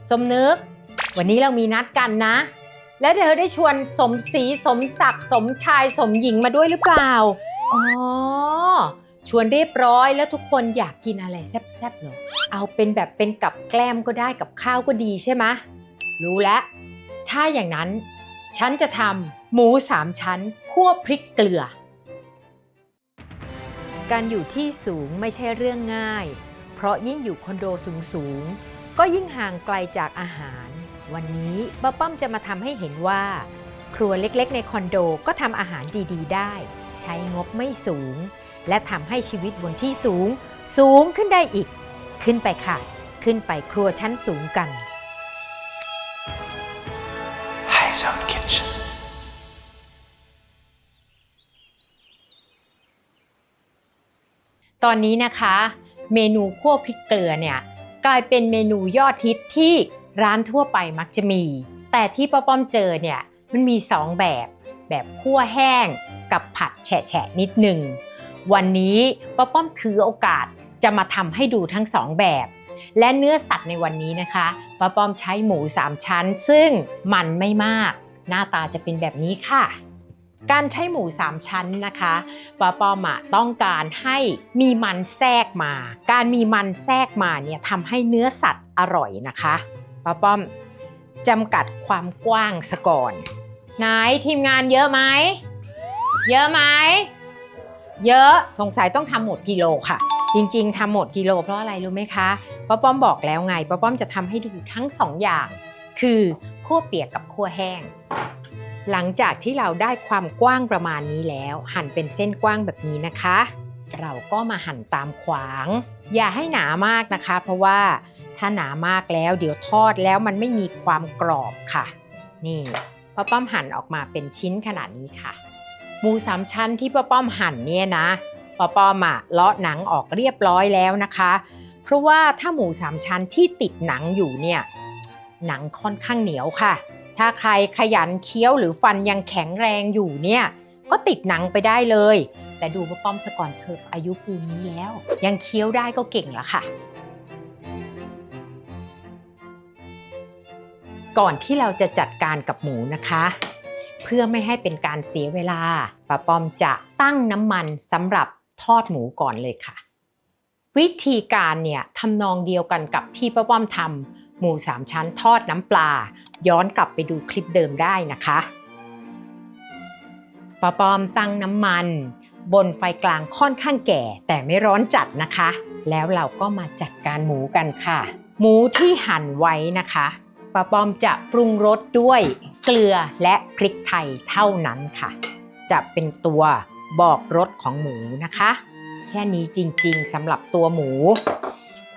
สมนึกวันนี้เรามีนัดกันนะและเธอได้ชวนสมศรีสมศักดิ์สมชายสมหญิงมาด้วยหรือเปล่าอ๋อชวนเรียบร้อยแล้วทุกคนอยากกินอะไรแซ่บๆเหรอเอาเป็นแบบเป็นกับแกล้มก็ได้กับข้าวก็ดีใช่ไหมรู้แล้วถ้าอย่างนั้นฉันจะทำหมู3 ชั้นคั่วพริกเกลือการอยู่ที่สูงไม่ใช่เรื่องง่ายเพราะยิ่งอยู่คอนโดสูงก็ยิ่งห่างไกลจากอาหารวันนี้ป้าป้อมจะมาทำให้เห็นว่าครัวเล็กๆในคอนโดก็ทำอาหารดีๆได้ใช้งบไม่สูงและทำให้ชีวิตบนที่สูงขึ้นได้อีกขึ้นไปค่ะขึ้นไปครัวชั้นสูงกัน High Zone Kitchenตอนนี้นะคะเมนูคั่วพริกเกลือเนี่ยกลายเป็นเมนูยอดฮิตที่ร้านทั่วไปมักจะมีแต่ที่ป้าป้อมเจอเนี่ยมันมี2แบบคั่วแห้งกับผัดแฉะนิดหนึ่งวันนี้ป้าป้อมถือโอกาสจะมาทำให้ดูทั้ง2แบบและเนื้อสัตว์ในวันนี้นะคะป้าป้อมใช้หมู3 ชั้นซึ่งมันไม่มากหน้าตาจะเป็นแบบนี้ค่ะการใช้หมู3 ชั้นนะคะป้าป้อมต้องการให้มีมันแทรกมาการมีมันแทรกมาเนี่ยทำให้เนื้อสัตว์อร่อยนะคะป้าป้อมจำกัดความกว้างซะก่อนไหนทีมงานเยอะไหมเยอะไหมเยอะสงสัยต้องทำหมดกิโลค่ะจริงๆทำหมดกิโลเพราะอะไรรู้ไหมคะป้าป้อมบอกแล้วไงป้าป้อมจะทำให้ดูทั้ง2 อย่างคือคั่วเปียกกับคั่วแห้งหลังจากที่เราได้ความกว้างประมาณนี้แล้วหั่นเป็นเส้นกว้างแบบนี้นะคะเราก็มาหั่นตามขวางอย่าให้หนามากนะคะเพราะว่าถ้าหนามากแล้วเดี๋ยวทอดแล้วมันไม่มีความกรอบค่ะนี่ป้าป้อมหั่นออกมาเป็นชิ้นขนาดนี้ค่ะหมู3 ชั้นที่ป้าป้อมหั่นเนี่ยนะป้าป้อมเลาะหนังออกเรียบร้อยแล้วนะคะเพราะว่าถ้าหมู3 ชั้นที่ติดหนังอยู่เนี่ยหนังค่อนข้างเหนียวค่ะถ้าใครขยันเคี้ยวหรือฟันยังแข็งแรงอยู่เนี่ยก็ติดหนังไปได้เลยแต่ดูป้าป้อมซะก่อนเธออายุปูนนี้แล้วยังเคี้ยวได้ก็เก่งแล้วค่ะก่อนที่เราจะจัดการกับหมูนะคะเพื่อไม่ให้เป็นการเสียเวลาป้าป้อมจะตั้งน้ำมันสำหรับทอดหมูก่อนเลยค่ะวิธีการเนี่ยทำนองเดียวกันกับที่ป้าป้อมทำหมู3 ชั้นทอดน้ำปลาย้อนกลับไปดูคลิปเดิมได้นะคะป้าป้อมตั้งน้ำมันบนไฟกลางค่อนข้างแก่แต่ไม่ร้อนจัดนะคะแล้วเราก็มาจัดการหมูกันค่ะหมูที่หั่นไว้นะคะป้าป้อมจะปรุงรสด้วยเกลือและพริกไทยเท่านั้นค่ะจะเป็นตัวบอกรสของหมูนะคะแค่นี้จริงๆสำหรับตัวหมู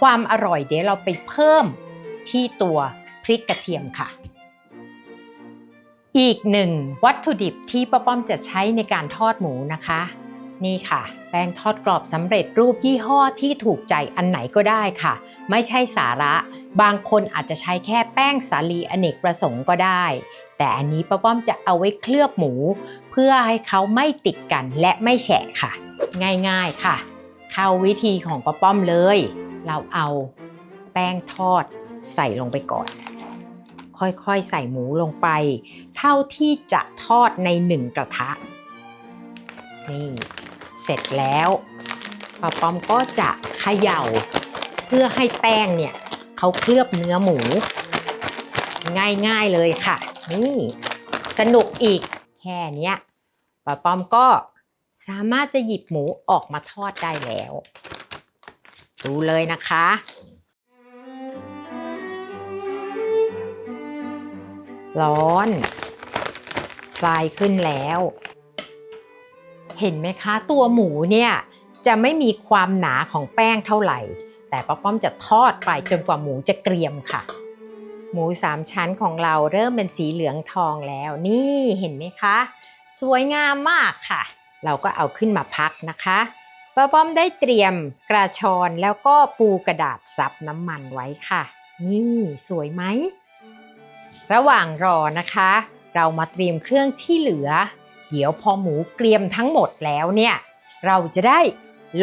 ความอร่อยเดี๋ยวเราไปเพิ่มที่ตัวพริกกระเทียมค่ะอีก1วัตถุดิบที่ป้าป้อมจะใช้ในการทอดหมูนะคะนี่ค่ะแป้งทอดกรอบสำเร็จรูปยี่ห้อที่ถูกใจอันไหนก็ได้ค่ะไม่ใช่สาระบางคนอาจจะใช้แค่แป้งสาลีอเนกประสงค์ก็ได้แต่อันนี้ป้าป้อมจะเอาไว้เคลือบหมูเพื่อให้เขาไม่ติดกันและไม่แฉะค่ะง่ายๆค่ะเข้าวิธีของป้าป้อมเลยเราเอาแป้งทอดใส่ลงไปก่อนค่อยๆใส่หมูลงไปเท่าที่จะทอดใน1 กระทะนี่เสร็จแล้วป้าป้อมก็จะเขย่าเพื่อให้แป้งเนี่ยเขาเคลือบเนื้อหมูง่ายๆเลยค่ะนี่สนุกอีกแค่เนี้ยป้าป้อมก็สามารถจะหยิบหมูออกมาทอดได้แล้วดูเลยนะคะร้อนคลายขึ้นแล้วเห็นไหมคะตัวหมูเนี่ยจะไม่มีความหนาของแป้งเท่าไหร่แต่ป้าป้อมจะทอดไปจนกว่าหมูจะเกรียมค่ะหมู3 ชั้นของเราเริ่มเป็นสีเหลืองทองแล้วนี่เห็นไหมคะสวยงามมากค่ะเราก็เอาขึ้นมาพักนะคะป้าป้อมได้เตรียมกระชอนแล้วก็ปูกระดาษซับน้ำมันไว้ค่ะนี่สวยไหมระหว่างรอนะคะเรามาเตรียมเครื่องที่เหลือเดี๋ยวพอหมูเกรียมทั้งหมดแล้วเนี่ยเราจะได้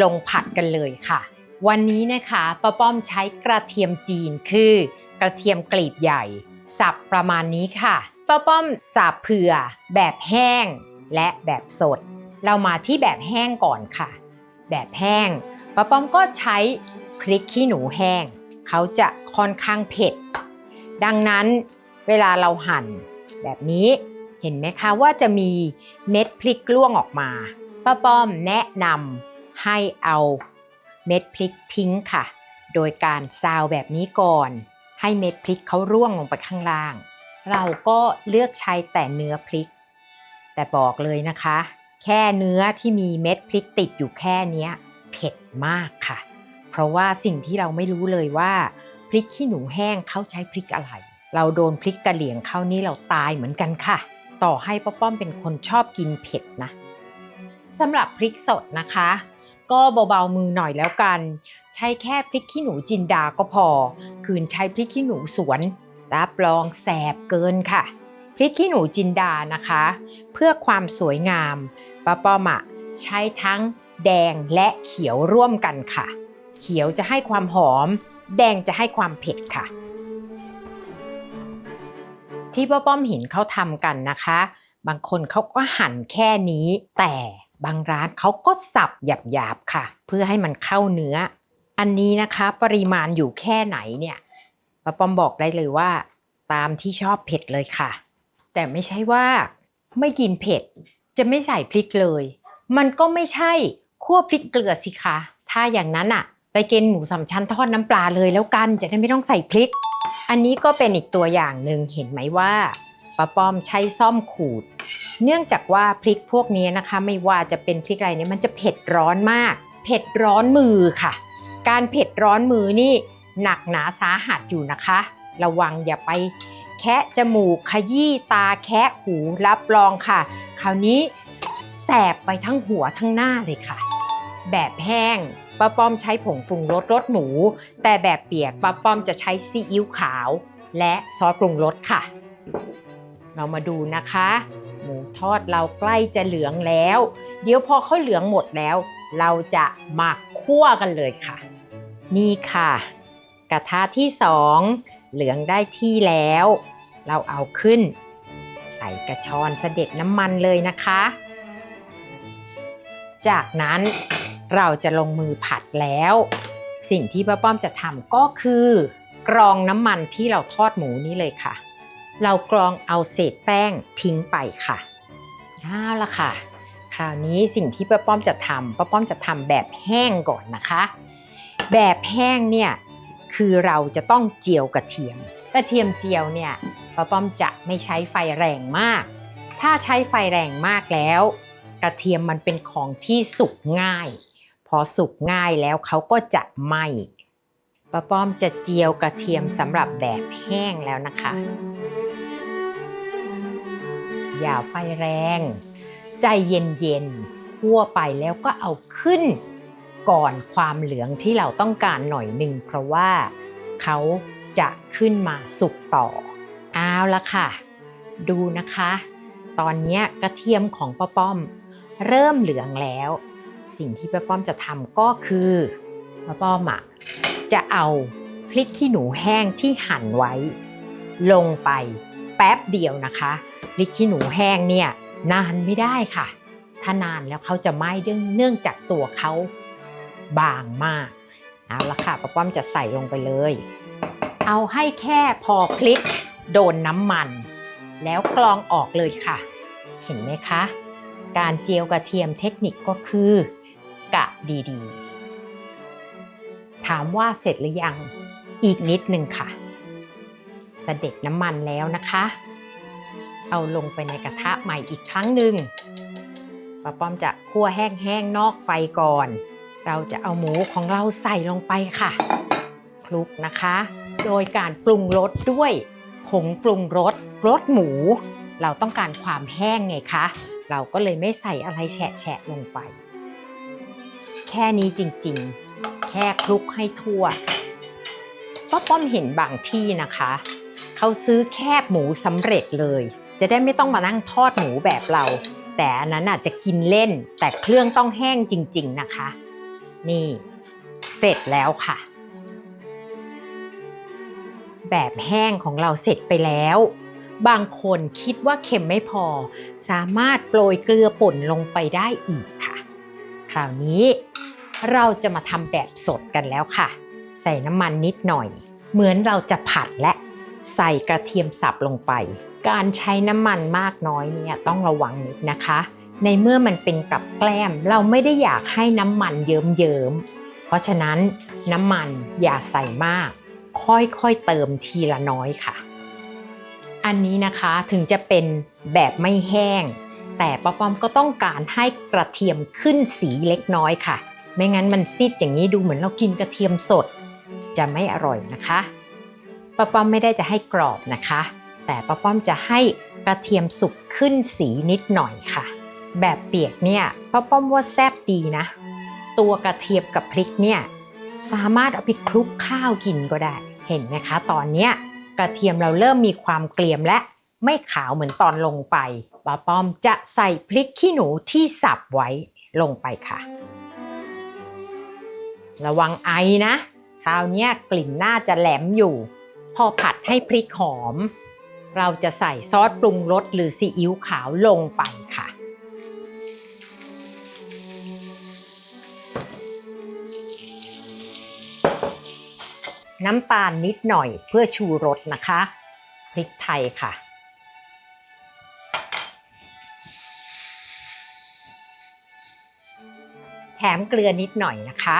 ลงผัดกันเลยค่ะวันนี้นะคะป้าป้อมใช้กระเทียมจีนคือ กระเทียมกลีบใหญ่สับประมาณนี้ค่ะป้าป้อมสับเผื่อแบบแห้งและแบบสดเรามาที่แบบแห้งก่อนค่ะแบบแห้งป้าป้อมก็ใช้พริกขี้หนูแห้งเขาจะค่อนข้างเผ็ดดังนั้นเวลาเราหั่นแบบนี้เห็นไหมคะว่าจะมีเม็ดพริกร่วงออกมาป้าป้อมแนะนำให้เอาเม็ดพริกทิ้งค่ะโดยการซาวแบบนี้ก่อนให้เม็ดพริกเขาร่วงลงไปข้างล่างเราก็เลือกใช้แต่เนื้อพริกแต่บอกเลยนะคะแค่เนื้อที่มีเม็ดพริกติดอยู่แค่นี้เผ็ดมากค่ะเพราะว่าสิ่งที่เราไม่รู้เลยว่าพริกขี้หนูแห้งเขาใช้พริกอะไรเราโดนพริกกะเหรี่ยงเข้านี่เราตายเหมือนกันค่ะต่อให้ป้าป้อมเป็นคนชอบกินเผ็ดนะสำหรับพริกสดนะคะก็เบาๆมือหน่อยแล้วกันใช้แค่พริกขี้หนูจินดาก็พอคืนใช้พริกขี้หนูสวนรับรองแสบเกินค่ะพริกขี้หนูจินดานะคะเพื่อความสวยงามป้าป้อมใช้ทั้งแดงและเขียวร่วมกันค่ะเขียวจะให้ความหอมแดงจะให้ความเผ็ดค่ะที่ป้าป้อมเห็นเขาทำกันนะคะบางคนเขาก็หั่นแค่นี้แต่บางร้านเขาก็สับหยาบๆค่ะเพื่อให้มันเข้าเนื้ออันนี้นะคะปริมาณอยู่แค่ไหนเนี่ยป้าป้อมบอกได้เลยว่าตามที่ชอบเผ็ดเลยค่ะแต่ไม่ใช่ว่าไม่กินเผ็ดจะไม่ใส่พริกเลยมันก็ไม่ใช่คั่วพริกเกลือสิคะถ้าอย่างนั้นไปกินหมูสามชั้นทอดน้ำปลาเลยแล้วกันจะได้ไม่ต้องใส่พริกอันนี้ก็เป็นอีกตัวอย่างหนึ่งเห็นไหมว่าป้าป้อมใช้ซ่อมขูดเนื่องจากว่าพริกพวกนี้นะคะไม่ว่าจะเป็นพริกอะไรเนี่ยมันจะเผ็ดร้อนมากเผ็ดร้อนมือค่ะการเผ็ดร้อนมือนี่หนักหนาสาหัสอยู่นะคะระวังอย่าไปแคะจมูกขยี้ตาแคะหูรับรองค่ะคราวนี้แสบไปทั้งหัวทั้งหน้าเลยค่ะแบบแห้งป้าป้อมใช้ผงปรุงรสหมูแต่แบบเปียกป้าป้อมจะใช้ซีอิ๊วขาวและซอสปรุงรสค่ะเรามาดูนะคะหมูทอดเราใกล้จะเหลืองแล้วเดี๋ยวพอเขาเหลืองหมดแล้วเราจะมาคั่วกันเลยค่ะนี่ค่ะกระทะที่2เหลืองได้ที่แล้วเราเอาขึ้นใส่กระชอนเสด็จน้ำมันเลยนะคะจากนั้นเราจะลงมือผัดแล้วสิ่งที่ป้าป้อมจะทำก็คือกรองน้ำมันที่เราทอดหมูนี้เลยค่ะเรากรองเอาเศษแป้งทิ้งไปค่ะเอาละค่ะคราวนี้สิ่งที่ป้าป้อมจะทำแบบแห้งก่อนนะคะแบบแห้งเนี่ยคือเราจะต้องเจียวกระเทียมเจียวเนี่ยป้าป้อมจะไม่ใช้ไฟแรงมากถ้าใช้ไฟแรงมากแล้วกระเทียมมันเป็นของที่สุกง่ายพอสุกง่ายแล้วเขาก็จะไหม้ป้าป้อมจะเจียวกระเทียมสำหรับแบบแห้งแล้วนะคะอย่าไฟแรงใจเย็นๆคั่วไปแล้วก็เอาขึ้นก่อนความเหลืองที่เราต้องการหน่อยหนึ่งเพราะว่าเขาจะขึ้นมาสุกต่อเอาละค่ะดูนะคะตอนนี้กระเทียมของป้าป้อมเริ่มเหลืองแล้วสิ่งที่ป้าป้อมจะทำก็คือป้าป้อมจะเอาพริกขี้หนูแห้งที่หั่นไว้ลงไปแป๊บเดียวนะคะพริกขี้หนูแห้งเนี่ยนานไม่ได้ค่ะถ้านานแล้วเขาจะไหม้เนื่องจากตัวเขาบางมากเอาละค่ะป้าป้อมจะใส่ลงไปเลยเอาให้แค่พอพริกโดนน้ำมันแล้วกรองออกเลยค่ะเห็นไหมคะการเจียวกระเทียมเทคนิคก็คือกะดีๆถามว่าเสร็จหรือยังอีกนิดนึงค่ะเสด็จน้ำมันแล้วนะคะเอาลงไปในกระทะใหม่อีกครั้งหนึ่งป้าป้อมจะคั่วแห้งๆนอกไฟก่อนเราจะเอาหมูของเราใส่ลงไปค่ะคลุกนะคะโดยการปรุงรสด้วยผงปรุงรสหมูเราต้องการความแห้งไงคะเราก็เลยไม่ใส่อะไรแฉะลงไปแค่นี้จริงๆแค่คลุกให้ทั่วป้าป้อมเห็นบางที่นะคะเขาซื้อแคบหมูสำเร็จเลยจะได้ไม่ต้องมานั่งทอดหมูแบบเราแต่อันนั้นจะกินเล่นแต่เครื่องต้องแห้งจริงๆนะคะนี่เสร็จแล้วค่ะ แบบแห้งของเราเสร็จไปแล้วบางคนคิดว่าเค็มไม่พอสามารถโปรยเกลือป่นลงไปได้อีกค่ะคราวนี้เราจะมาทำแบบสดกันแล้วค่ะใส่น้ำมันนิดหน่อยเหมือนเราจะผัดและใส่กระเทียมสับลงไปการใช้น้ำมันมากน้อยเนี่ยต้องระวังนิดนะคะในเมื่อมันเป็นกับแกล้มเราไม่ได้อยากให้น้ำมันเยิ้มๆเพราะฉะนั้นน้ำมันอย่าใส่มากค่อยๆเติมทีละน้อยค่ะอันนี้นะคะถึงจะเป็นแบบไม่แห้งแต่ป้าป้อมก็ต้องการให้กระเทียมขึ้นสีเล็กน้อยค่ะไม่งั้นมันซีดอย่างนี้ดูเหมือนเรากินกระเทียมสดจะไม่อร่อยนะคะป้าป้อมไม่ได้จะให้กรอบนะคะแต่ป้าป้อมจะให้กระเทียมสุกขึ้นสีนิดหน่อยค่ะแบบเปียกเนี่ยป้าป้อมว่าแซ่บดีนะตัวกระเทียมกับพริกเนี่ยสามารถเอาไปคลุกข้าวกินก็ได้เห็นไหมคะตอนเนี้ยกระเทียมเราเริ่มมีความเกรียมและไม่ขาวเหมือนตอนลงไปป้าป้อมจะใส่พริกขี้หนูที่สับไว้ลงไปค่ะระวังไอนะคราวนี้กลิ่นน่าจะแหลมอยู่พอผัดให้พริกหอมเราจะใส่ซอสปรุงรสหรือซีอิ๊วขาวลงไปค่ะน้ำตาลนิดหน่อยเพื่อชูรสนะคะพริกไทยค่ะแถมเกลือนิดหน่อยนะคะ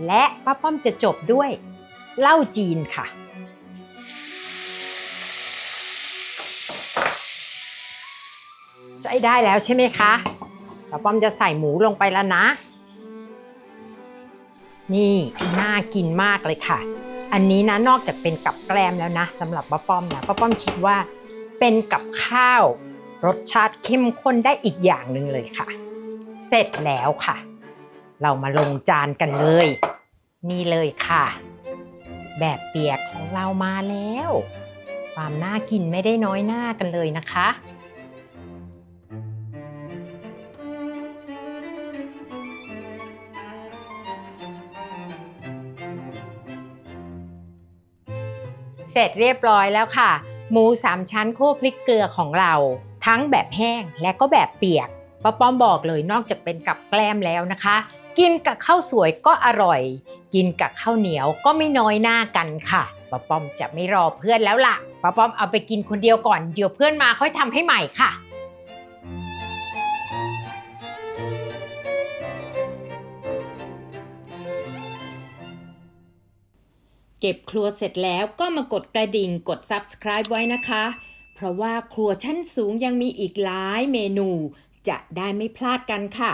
และป้าป้อมจะจบด้วยเหล้าจีนค่ะใช้ได้แล้วใช่ไหมคะป้าป้อมจะใส่หมูลงไปแล้วนะนี่น่ากินมากเลยค่ะอันนี้นะนอกจากเป็นกับแกล้มแล้วนะสำหรับป้าป้อมนะป้าป้อมคิดว่าเป็นกับข้าวรสชาติเข้มข้นได้อีกอย่างหนึ่งเลยค่ะเสร็จแล้วค่ะเรามาลงจานกันเลยนี่เลยค่ะแบบเปียกของเรามาแล้วความน่ากินไม่ได้น้อยหน้ากันเลยนะคะเสร็จเรียบร้อยแล้วค่ะหมู3ชั้นคั่วพริกเกลือของเราทั้งแบบแห้งและก็แบบเปียกป้าป้อมบอกเลยนอกจากเป็นกับแกล้มแล้วนะคะกินกับข้าวสวยก็อร่อยกินกับข้าวเหนียวก็ไม่น้อยหน้ากันค่ะป้าป้อมจะไม่รอเพื่อนแล้วล่ะป้าป้อมเอาไปกินคนเดียวก่อนเดี๋ยวเพื่อนมาค่อยทำให้ใหม่ค่ะเก็บครัวเสร็จแล้วก็มากดกระดิ่งกด Subscribe ไว้นะคะเพราะว่าครัวชั้นสูงยังมีอีกหลายเมนูจะได้ไม่พลาดกันค่ะ